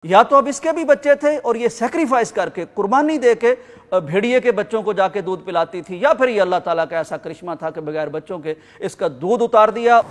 या तो अब इसके भी बच्चे थे और ये सेक्रीफाइस करके, कुर्बानी दे के भेड़िए के बच्चों को जाके दूध पिलाती थी, या फिर ये अल्लाह ताला का ऐसा करिश्मा था कि बगैर बच्चों के इसका दूध उतार दिया।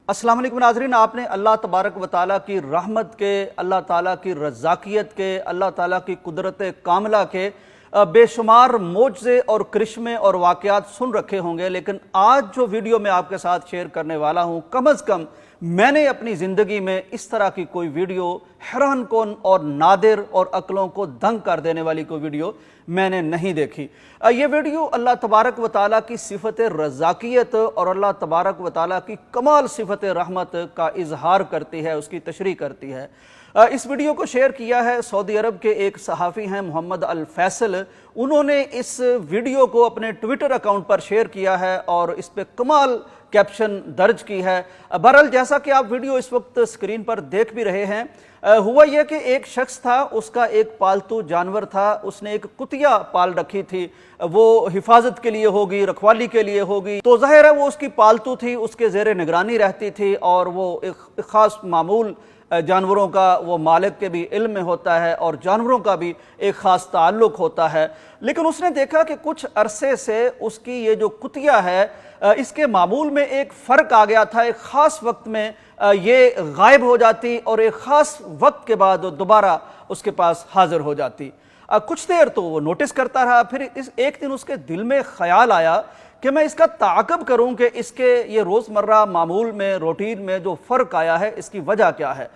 अस्सलाम वालेकुम नाज़रीन, आपने अल्लाह तबारक व तआला की रहमत के, अल्लाह ताला की रज़ाकियत के, अल्लाह ताला की कुदरत कामिला के बेशुमार मोजज़े और करिश्मे और वाक़यात सुन रखे होंगे, लेकिन आज जो वीडियो मैं आपके साथ शेयर करने वाला हूँ, कम अज़ कम मैंने अपनी ज़िंदगी में इस तरह की कोई वीडियो, हैरान कौन और नादिर और अक्लों को दंग कर देने वाली कोई वीडियो मैंने नहीं देखी। ये वीडियो अल्लाह तबारक व तआला की सिफ़त रज़ाकियत और अल्लाह तबारक व तआला की कमाल सिफ़त रहमत का इजहार करती है, उसकी तशरीह करती है। इस वीडियो को शेयर किया है सऊदी अरब के एक सहाफ़ी हैं मोहम्मद अल फैसल। उन्होंने इस वीडियो को अपने ट्विटर अकाउंट पर शेयर किया है और इस पे कमाल कैप्शन दर्ज की है। बहरहाल जैसा कि आप वीडियो इस वक्त स्क्रीन पर देख भी रहे हैं, हुआ यह कि एक शख्स था, उसका एक पालतू जानवर था, उसने एक कुतिया पाल रखी थी। वो हिफाजत के लिए होगी, रखवाली के लिए होगी, तो ज़ाहिर है वो उसकी पालतू थी, उसके ज़ेरे निगरानी रहती थी और वो एक ख़ास मामूल जानवरों का वो मालिक के भी इल्म में होता है और जानवरों का भी एक ख़ास ताल्लुक़ होता है। लेकिन उसने देखा कि कुछ अरसे से उसकी ये जो कुतिया है इसके मामूल में एक फ़र्क आ गया था। एक ख़ास वक्त में ये गायब हो जाती और एक ख़ास वक्त के बाद दोबारा उसके पास हाज़िर हो जाती। कुछ देर तो वो नोटिस करता रहा, फिर एक दिन उसके दिल में ख़याल आया कि मैं इसका ताक़ब करूं कि इसके ये रोज़मर्रा मामूल में, रूटीन में जो फ़र्क आया है, इसकी वजह क्या है।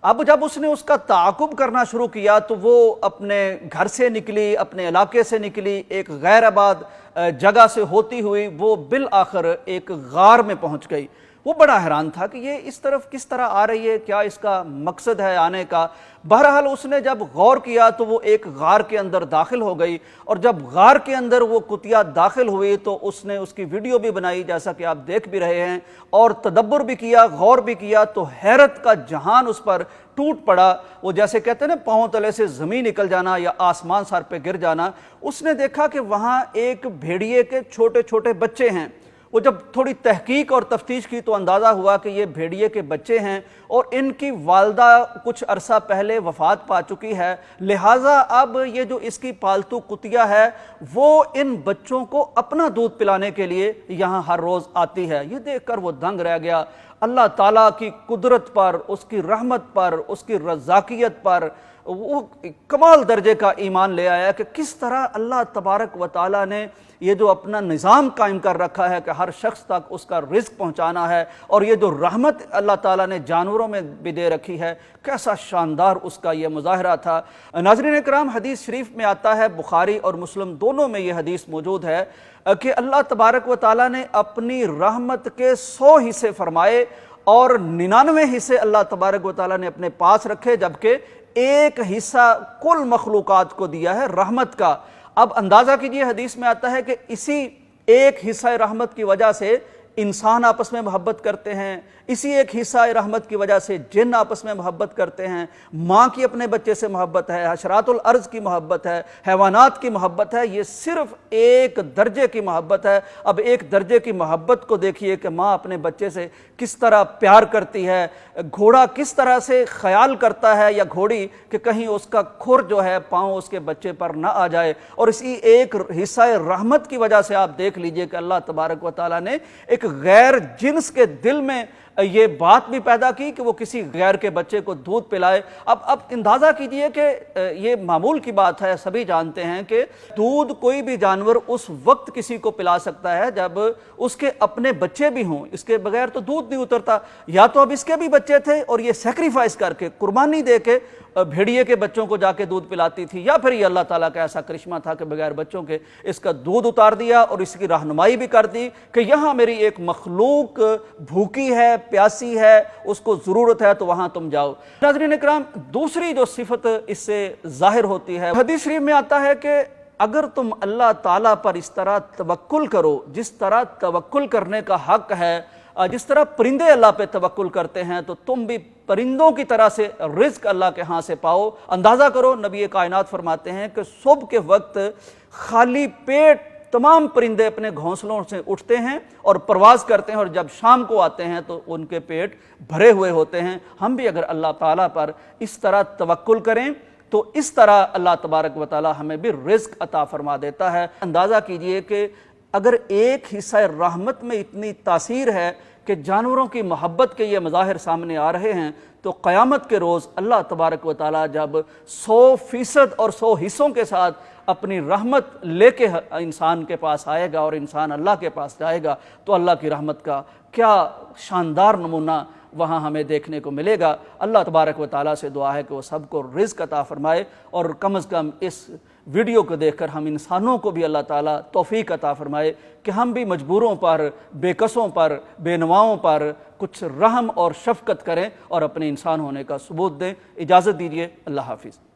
अब जब उसने उसका ताक़ुब करना शुरू किया तो वो अपने घर से निकली, अपने इलाके से निकली, एक गैर आबाद जगह से होती हुई वो बिल आखिर एक गार में पहुंच गई। वो बड़ा हैरान था कि ये इस तरफ किस तरह आ रही है, क्या इसका मकसद है आने का। बहरहाल उसने जब गौर किया तो वो एक गार के अंदर दाखिल हो गई, और जब गार के अंदर वो कुतिया दाखिल हुई तो उसने उसकी वीडियो भी बनाई, जैसा कि आप देख भी रहे हैं, और तदब्बर भी किया, गौर भी किया, तो हैरत का जहान उस पर टूट पड़ा। वो जैसे कहते हैं ना, पाँव तले से ज़मीन निकल जाना या आसमान सर पे गिर जाना। उसने देखा कि वहाँ एक भेड़िए के छोटे छोटे बच्चे हैं। वो जब थोड़ी तहकीक और तफ्तीश की तो अंदाज़ा हुआ कि ये भेड़िए के बच्चे हैं और इनकी वालदा कुछ अरसा पहले वफ़ात पा चुकी है, लिहाजा अब ये जो इसकी पालतू कुतिया है वो इन बच्चों को अपना दूध पिलाने के लिए यहाँ हर रोज़ आती है। ये देखकर वो दंग रह गया। अल्लाह ताला की कुदरत पर, उसकी रहमत पर, उसकी रज़ाकियत पर वो कमाल दर्जे का ईमान ले आया कि किस तरह अल्लाह तबारक व तआला ने ये जो अपना निज़ाम कायम कर रखा है कि हर शख्स तक उसका रिज़्क पहुँचाना है, और ये जो रहमत अल्लाह ताला ने जानवरों में भी दे रखी है, कैसा शानदार उसका ये मुज़ाहरा था। नाज़रीन इकराम, हदीस शरीफ में आता है, बुखारी और मुस्लिम दोनों में ये हदीस मौजूद है कि अल्लाह तबारक व तआला ने अपनी रहमत के 100 हिस्से फरमाए और 99 हिस्से अल्लाह तबारक व तआला ने अपने पास रखे, जबकि एक हिस्सा कुल मखलूकात को दिया है रहमत का। अब अंदाज़ा कीजिए, हदीस में आता है कि इसी एक हिस्सा रहमत की वजह से इंसान आपस में मोहब्बत करते हैं, इसी एक हिस्सा रहमत की वजह से जिन आपस में मोहब्बत करते हैं, माँ की अपने बच्चे से मोहब्बत है, हशरातुल अर्ज़ की मोहब्बत है, हैवानात की मोहब्बत है। ये सिर्फ एक दर्जे की मोहब्बत है। अब एक दर्जे की मोहब्बत को देखिए कि माँ अपने बच्चे से किस तरह प्यार करती है, घोड़ा किस तरह से ख्याल करता है या घोड़ी कि कहीं उसका खुर जो है पाँव उसके बच्चे पर ना आ जाए। और इसी एक हिस्सा रहमत की वजह से आप देख लीजिए कि अल्लाह तबारक व तआला ने एक गैर जिन्स के दिल में ये बात भी पैदा की कि वो किसी गैर के बच्चे को दूध पिलाए। अब अंदाज़ा कीजिए कि ये मामूल की बात है, सभी जानते हैं कि दूध कोई भी जानवर उस वक्त किसी को पिला सकता है जब उसके अपने बच्चे भी हों, इसके बगैर तो दूध नहीं उतरता। या तो अब इसके भी बच्चे थे और ये सेक्रीफाइस करके, कुर्बानी दे के भेड़िए के बच्चों को जाके दूध पिलाती थी, या फिर ये अल्लाह ताला का ऐसा करिश्मा था कि बगैर बच्चों के इसका दूध उतार दिया और इसकी रहनुमाई भी कर दी कि यहाँ मेरी एक मखलूक भूखी है, प्यासी है, उसको ज़रूरत है, तो वहाँ तुम जाओ। नाज़रीन इकराम, दूसरी जो सिफत इससे ज़ाहिर होती है, हदीस शरीफ में आता है कि अगर तुम अल्लाह ताला पर इस तरह तवक्कुल करो जिस तरह तवक्कुल करने का हक है, जिस तरह परिंदे अल्लाह पे तवक्कुल करते हैं, तो तुम भी परिंदों की तरह से रिज़्क अल्लाह के यहाँ से पाओ। अंदाज़ा करो, नबी कायनात फरमाते हैं कि सुबह के वक्त खाली पेट तमाम परिंदे अपने घोंसलों से उठते हैं और परवाज़ करते हैं, और जब शाम को आते हैं तो उनके पेट भरे हुए होते हैं। हम भी अगर अल्लाह ताला पर इस तरह तवक्कुल करें तो इस तरह अल्लाह तबारक व ताला हमें भी रिज़्क़ अता फरमा देता है। अंदाज़ा कीजिए कि अगर एक हिस्सा रहमत में इतनी तासीर है कि जानवरों की मोहब्बत के ये मज़ाहिर सामने आ रहे हैं, तो क़यामत के रोज़ अल्लाह तबारक व ताला जब 100% और 100 हिस्सों के साथ अपनी रहमत लेके इंसान के पास आएगा और इंसान अल्लाह के पास जाएगा, तो अल्लाह की रहमत का क्या शानदार नमूना वहाँ हमें देखने को मिलेगा। अल्लाह तबारक व ताला से दुआ है कि वो सबको रिज़्क़ अता फरमाए, और कम अज़ कम इस वीडियो को देखकर हम इंसानों को भी अल्लाह ताला तौफीक अता फरमाए कि हम भी मजबूरों पर, बेकसों पर, बेनवाओं पर कुछ रहम और शफ़क़त करें और अपने इंसान होने का सबूत दें। इजाज़त दीजिए, अल्लाह हाफ़िज़।